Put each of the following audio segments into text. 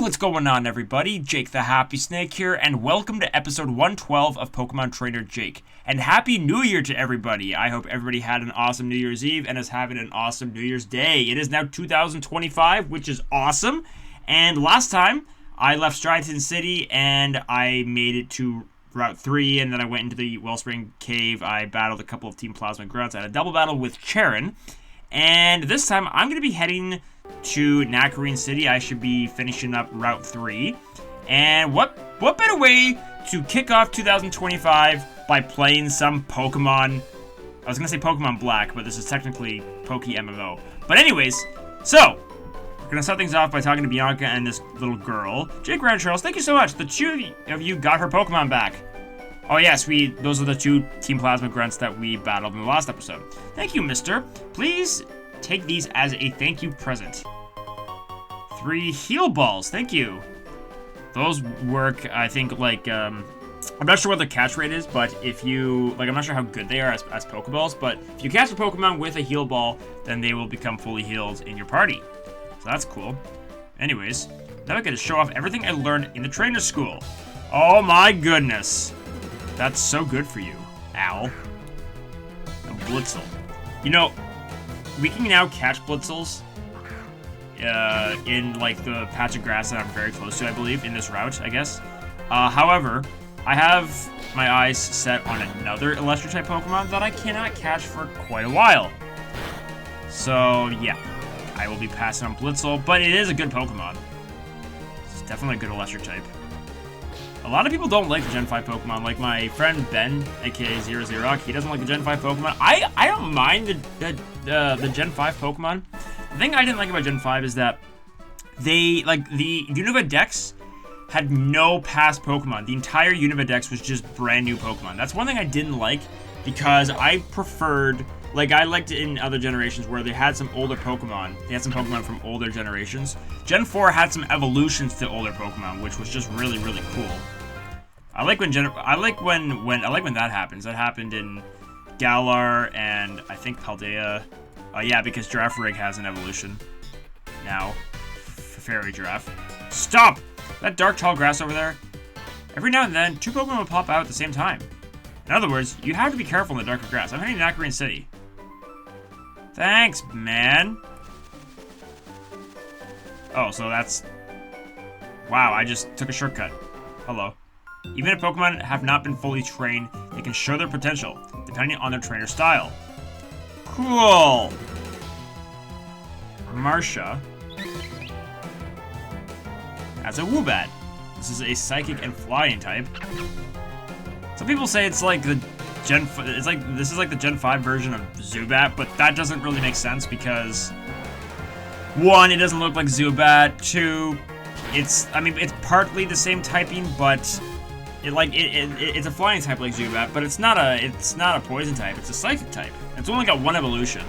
what's going on, everybody? Jake the Happy Snake here, and welcome to episode 112 of Pokemon Trainer Jake. And Happy New Year to everybody! I hope everybody had an awesome New Year's Eve and is having an awesome New Year's Day. It is now 2025, which is awesome. And last time, I left Striaton City and I made it to Route 3, and then I went into the Wellspring Cave. I battled a couple of Team Plasma Grunts. I had a double battle with Charon. And this time, I'm going to be heading to Nacrene City. I should be finishing up Route 3. And what better way to kick off 2025 by playing some Pokemon... I was going to say Pokemon Black, but this is technically Poke MMO. But anyways, so... we're going to start things off by talking to Bianca and this little girl. Jake Charles, thank you so much. The two of you got her Pokemon back. Oh yes, those are the two Team Plasma Grunts that we battled in the last episode. Thank you, mister. Please take these as a thank you present. 3 heal balls, thank you. Those work, I think, like, I'm not sure what the catch rate is, but if you, like, I'm not sure how good they are as Pokeballs, but if you catch a Pokemon with a heal ball, then they will become fully healed in your party. So that's cool. Anyways, now I get to show off everything I learned in the trainer school. Oh my goodness. That's so good for you, Al. A Blitzel. You know, we can now catch Blitzels in, like, the patch of grass that I'm very close to, I believe, in this route, I guess. However, I have my eyes set on another Electric-type Pokemon that I cannot catch for quite a while. So, yeah. I will be passing on Blitzel, but it is a good Pokemon. It's definitely a good Electric-type. A lot of people don't like the Gen 5 Pokemon, like my friend Ben, aka Zero Xerox. He doesn't like the Gen 5 Pokemon. I don't mind the Gen 5 Pokemon. The thing I didn't like about Gen 5 is that they, like, the Unova Dex had no past Pokemon. The entire Unova Dex was just brand new Pokemon. That's one thing I didn't like, because I preferred, like, I liked it in other generations where they had some older Pokemon. They had some Pokemon from older generations. Gen 4 had some evolutions to older Pokemon, which was just really, really cool. I like when that happens. That happened in Galar and I think Paldea. Yeah, because Girafarig has an evolution now. Fairy Giraffe. Stop! That dark tall grass over there. Every now and then, 2 Pokemon will pop out at the same time. In other words, you have to be careful in the darker grass. I'm heading to Nacrene City. Thanks, man. Oh, so that's... wow, I just took a shortcut. Hello. Even if Pokemon have not been fully trained, they can show their potential, depending on their trainer style. Cool! Marsha has a Woobat. This is a Psychic and Flying type. Some people say it's like the this is like the Gen 5 version of Zubat, but that doesn't really make sense because 1, it doesn't look like Zubat. 2, it's partly the same typing, but it's a flying type like Zubat, but it's not a poison type. It's a psychic type. It's only got 1 evolution.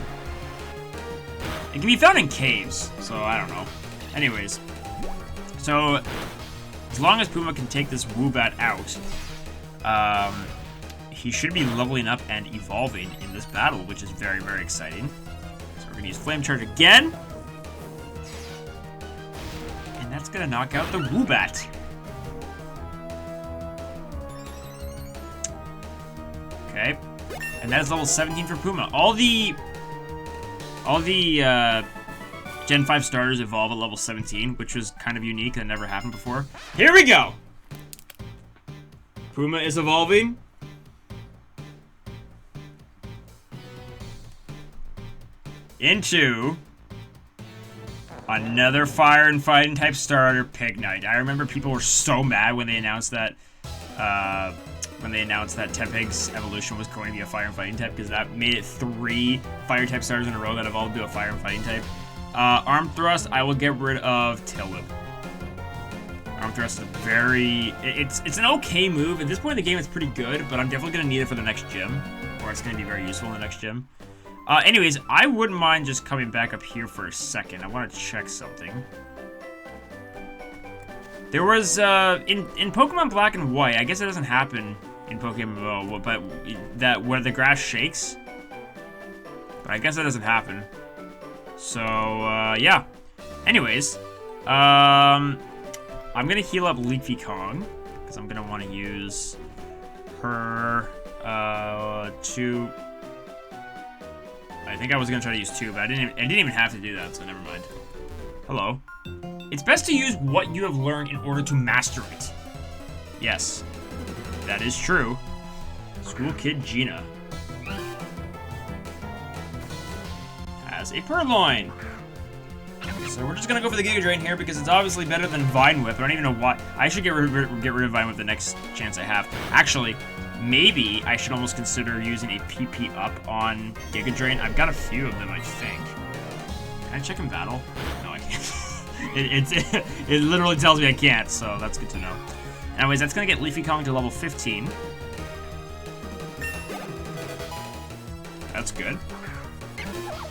It can be found in caves, so I don't know. Anyways, so as long as Puma can take this Woobat out, he should be leveling up and evolving in this battle, which is very, very exciting. So we're gonna use Flame Charge again, and that's gonna knock out the Woobat. Okay, and that is level 17 for Puma. All the Gen 5 starters evolve at level 17, which was kind of unique. That never happened before. Here we go! Puma is evolving. Into another fire and fighting type starter, Pignite. I remember people were so mad when they announced that Tepig's evolution was going to be a fire and fighting type, because that made it 3 fire type starters in a row that evolved to a fire and fighting type. Arm Thrust, I will get rid of Tail Whip. Arm Thrust is it's an okay move. At this point in the game, it's pretty good, but I'm definitely going to need it for the next gym, or it's going to be very useful in the next gym. Anyways, I wouldn't mind just coming back up here for a second. I want to check something. There was, in Pokemon Black and White, I guess it doesn't happen in Pokemon, but that where the grass shakes. But I guess that doesn't happen. So, yeah. Anyways, I'm gonna heal up Leafy Kong because I'm gonna want to use her to. I think I was gonna try to use 2, but I didn't even have to do that, so never mind. Hello. It's best to use what you have learned in order to master it. Yes, that is true. School Kid Gina has a Purloin. So we're just gonna go for the Giga Drain here because it's obviously better than Vine Whip. I don't even know why. I should get rid of Vine Whip the next chance I have. Actually, maybe I should almost consider using a PP up on Giga Drain. I've got a few of them, I think. Can I check in battle? No, I can't. it literally tells me I can't, so that's good to know. Anyways, that's gonna get Leafy Kong to level 15. That's good.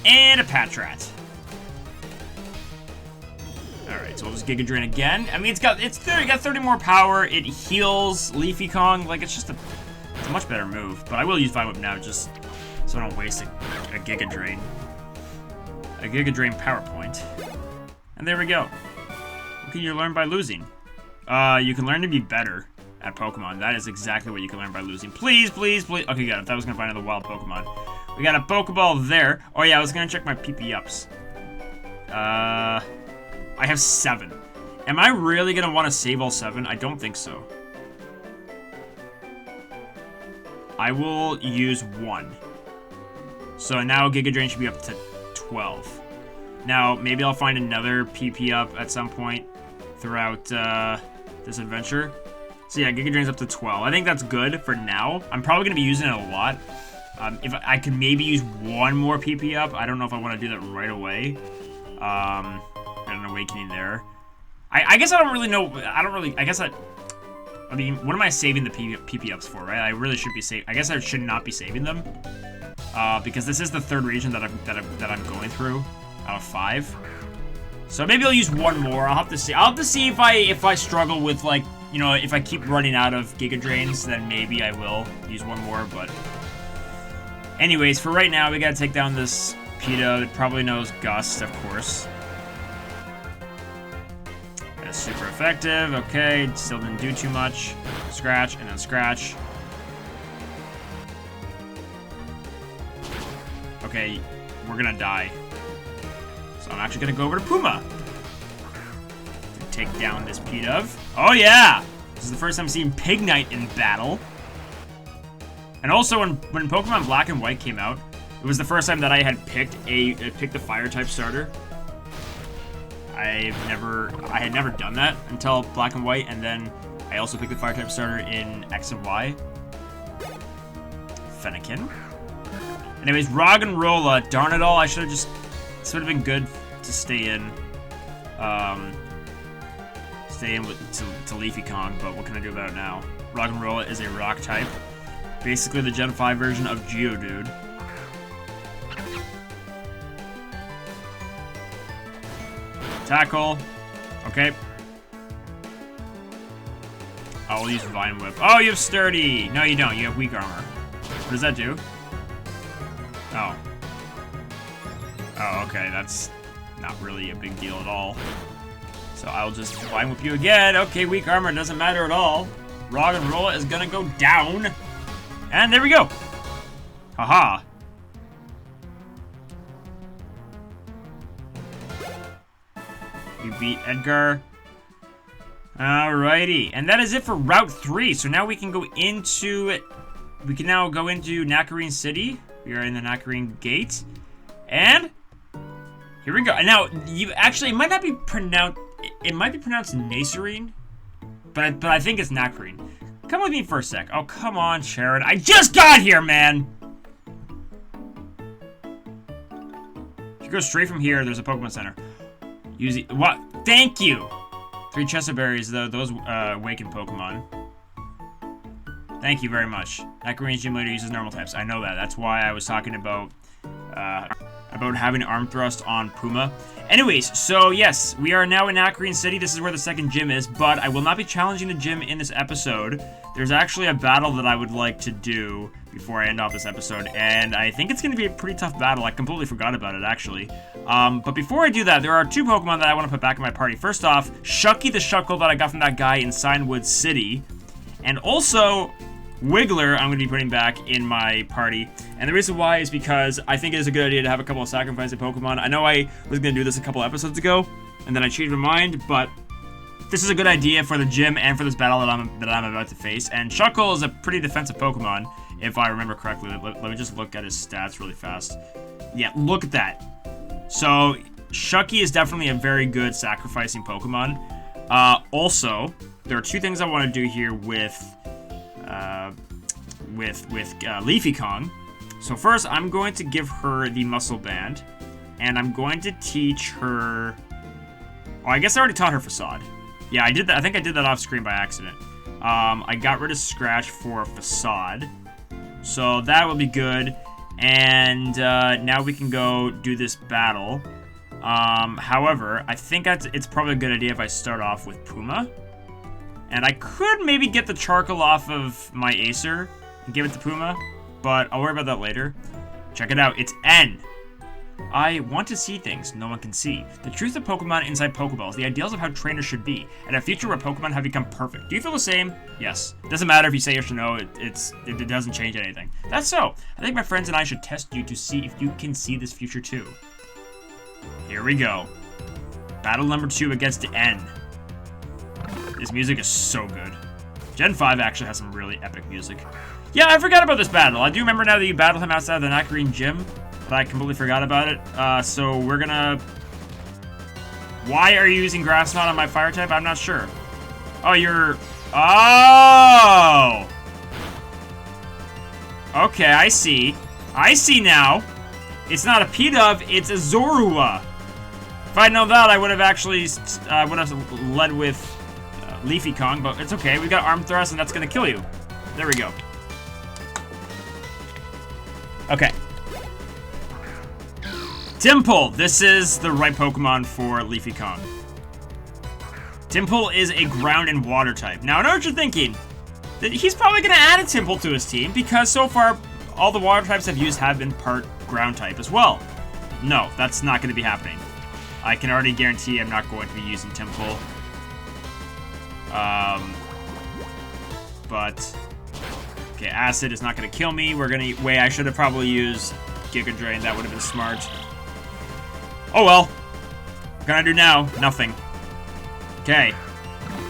And a Patrat. Alright, so we'll just Giga Drain again. I mean, it's got 30 more power. It heals Leafy Kong. Like, it's a much better move. But I will use Vine Whip now just so I don't waste a Giga Drain. A Giga Drain power point. And there we go. What can you learn by losing? You can learn to be better at Pokemon. That is exactly what you can learn by losing. Please, please, please. Okay, good. I thought I was going to find another wild Pokemon. We got a Pokeball there. Oh, yeah, I was going to check my PP ups. I have 7. Am I really going to want to save all 7? I don't think so. I will use 1. So now Giga Drain should be up to 12. Now, maybe I'll find another PP up at some point throughout this adventure. So yeah, Giga Drain's up to 12. I think that's good for now. I'm probably going to be using it a lot. If I could maybe use 1 more PP up, I don't know if I want to do that right away. And an Awakening there. I guess I don't really know. I mean, what am I saving the PP ups for, right? I really should be saving. I guess I should not be saving them. Because this is the 3rd region that I'm going through out of 5. So maybe I'll use 1 more. I'll have to see. I'll have to see if I struggle with, like, you know, if I keep running out of Giga Drains, then maybe I will use 1 more. But anyways, for right now, we gotta take down this PETA. It probably knows Gust, of course. That's super effective. Okay, still didn't do too much. Scratch and then scratch. Okay, we're gonna die. So I'm actually gonna go over to Puma to take down this Pidove. Oh yeah! This is the first time I'm seeing Pignite in battle. And also when Pokemon Black and White came out, it was the first time that I had picked the fire type starter. I had never done that until Black and White, and then I also picked the fire type starter in X and Y. Fennekin. Anyways, Roggenrola, darn it all, I should have just, this would have been good to stay in to Leafy Kong, but what can I do about it now? Roggenrola is a rock type. Basically the Gen 5 version of Geodude. Tackle. Okay. I'll use Vine Whip. Oh, you have Sturdy! No, you don't. You have Weak Armor. What does that do? Oh. Oh, okay. That's not really a big deal at all. So I'll just Vine Whip you again. Okay, Weak Armor doesn't matter at all. Roggenrola is gonna go down. And there we go. Haha. You beat Edgar. Alrighty. And that is it for Route 3. So now we can go into... We can now go into Nacrene City. We are in the Nacrene Gate. And... here we go. Now, you actually... It might not be pronounced... It might be pronounced Nacerene. But I think it's Nacrene. Come with me for a sec. Oh, come on, Sharon. I just got here, man! If you go straight from here, there's a Pokemon Center. Use it. What? Thank you! 3 Chesa Berries, those awakened Pokemon. Thank you very much. Nacrene's gym leader uses normal types. I know that. That's why I was talking about about having arm thrust on Puma. Anyways, so yes, we are now in Acrian City. This is where the second gym is, but I will not be challenging the gym in this episode. There's actually a battle that I would like to do before I end off this episode, and I think it's going to be a pretty tough battle. I completely forgot about it, actually. But before I do that, there are two Pokemon that I want to put back in my party. First off, Shucky the Shuckle that I got from that guy in Signwood City, and also Wiggler I'm going to be putting back in my party. And the reason why is because I think it is a good idea to have a couple of sacrificing Pokemon. I know I was going to do this a couple episodes ago, and then I changed my mind, but this is a good idea for the gym and for this battle that I'm about to face. And Shuckle is a pretty defensive Pokemon, if I remember correctly. Let me just look at his stats really fast. Yeah, look at that. So, Shucky is definitely a very good sacrificing Pokemon. Also, there are two things I want to do here with Leafy Kong. So first, I'm going to give her the Muscle Band, and I'm going to teach her... Oh, I guess I already taught her Facade. Yeah, I did that. I think I did that off screen by accident. I got rid of Scratch for Facade, so that will be good. And now we can go do this battle. However, I think it's probably a good idea if I start off with Puma. And I could maybe get the Charcoal off of my Acer and give it to Puma, but I'll worry about that later. Check it out, it's N. I want to see things no one can see. The truth of Pokemon inside Pokeballs, the ideals of how trainers should be, and a future where Pokemon have become perfect. Do you feel the same? Yes. Doesn't matter if you say yes or no, it doesn't change anything. That's so. I think my friends and I should test you to see if you can see this future too. Here we go. Battle number 2 against N. This music is so good. Gen 5 actually has some really epic music. Yeah, I forgot about this battle. I do remember now that you battled him outside of the Nacrene Gym, but I completely forgot about it. So we're gonna... Why are you using Grass Knot on my fire type? I'm not sure. Oh, you're... Oh! Okay, I see. I see now. It's not a Pidove, it's a Zorua. If I'd known that, I would have actually led with Leafy Kong, but it's okay. We got Arm Thrust, and that's gonna kill you. There we go. Okay. Timple. This is the right Pokemon for Leafy Kong. Timple is a ground and water type. Now, I know what you're thinking. That he's probably gonna add a Timple to his team, because so far, all the water types I've used have been part ground type as well. No, that's not gonna be happening. I can already guarantee I'm not going to be using Timple. But okay, Acid is not gonna kill me. We're gonna wait. I should have probably used Giga Drain. That would have been smart. Oh well. What can I do now? Nothing. Okay.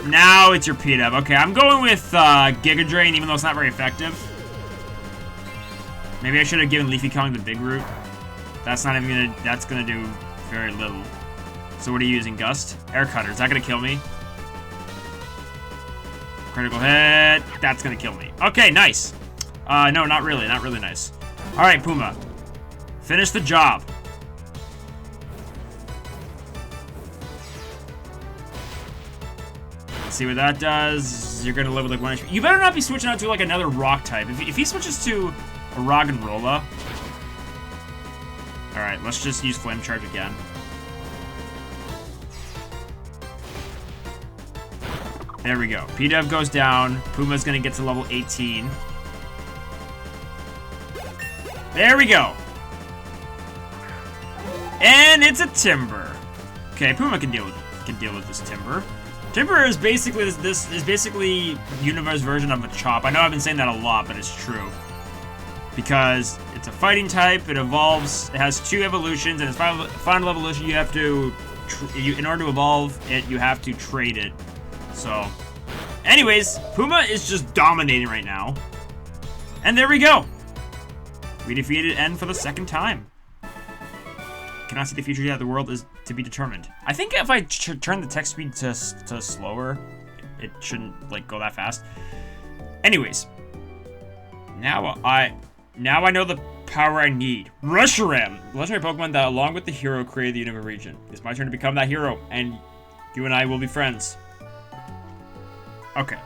Now it's your P-Dub. Okay, I'm going with Giga Drain, even though it's not very effective. Maybe I should have given Leafy Kong the big root. That's not even gonna. That's gonna do very little. So what are you using? Gust? Air Cutter. Is that gonna kill me? Critical hit. That's gonna kill me. Okay, nice. No, not really. Not really nice. Alright, Puma. Finish the job. Let's see what that does. You're gonna live with like 1 HP. You better not be switching out to like another rock type. If he switches to a Roggenrola. Alright, let's just use Flame Charge again. There we go. P-Dub goes down. Puma's gonna get to level 18. There we go. And it's a Timber. Okay, Puma can deal with this Timber. Timber is basically this is basically Universe version of a Chop. I know I've been saying that a lot, but it's true. Because it's a fighting type, it evolves, it has 2 evolutions, and its final evolution you have to in order to evolve it, you have to trade it. So, anyways, Puma is just dominating right now. And there we go. We defeated N for the 2nd time. Cannot see the future yet. The world is to be determined. I think if I turn the text speed to slower, it shouldn't like go that fast. Anyways, now I know the power I need. Reshiram, legendary Pokemon that, along with the hero, created the Unova region. It's my turn to become that hero, and you and I will be friends. Okay.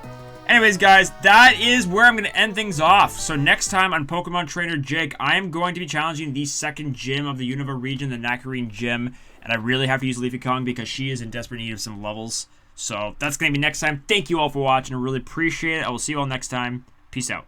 Anyways, guys, that is where I'm going to end things off. So next time on Pokemon Trainer Jake, I am going to be challenging the second gym of the Unova region, the Nacrene Gym. And I really have to use Leafy Kong because she is in desperate need of some levels. So that's going to be next time. Thank you all for watching. I really appreciate it. I will see you all next time. Peace out.